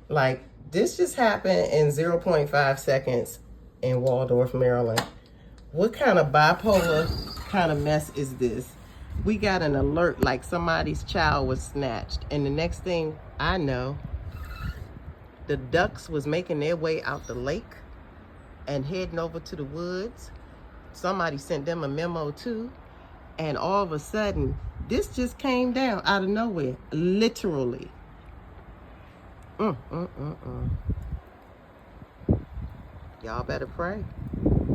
Like, this just happened in 0.5 seconds in Waldorf, Maryland. What kind of bipolar kind of mess is this? We got an alert like somebody's child was snatched. And the next thing I know, the ducks was making their way out the lake and heading over to the woods. Somebody sent them a memo too. And all of a sudden, this just came down out of nowhere, literally. Y'all better pray.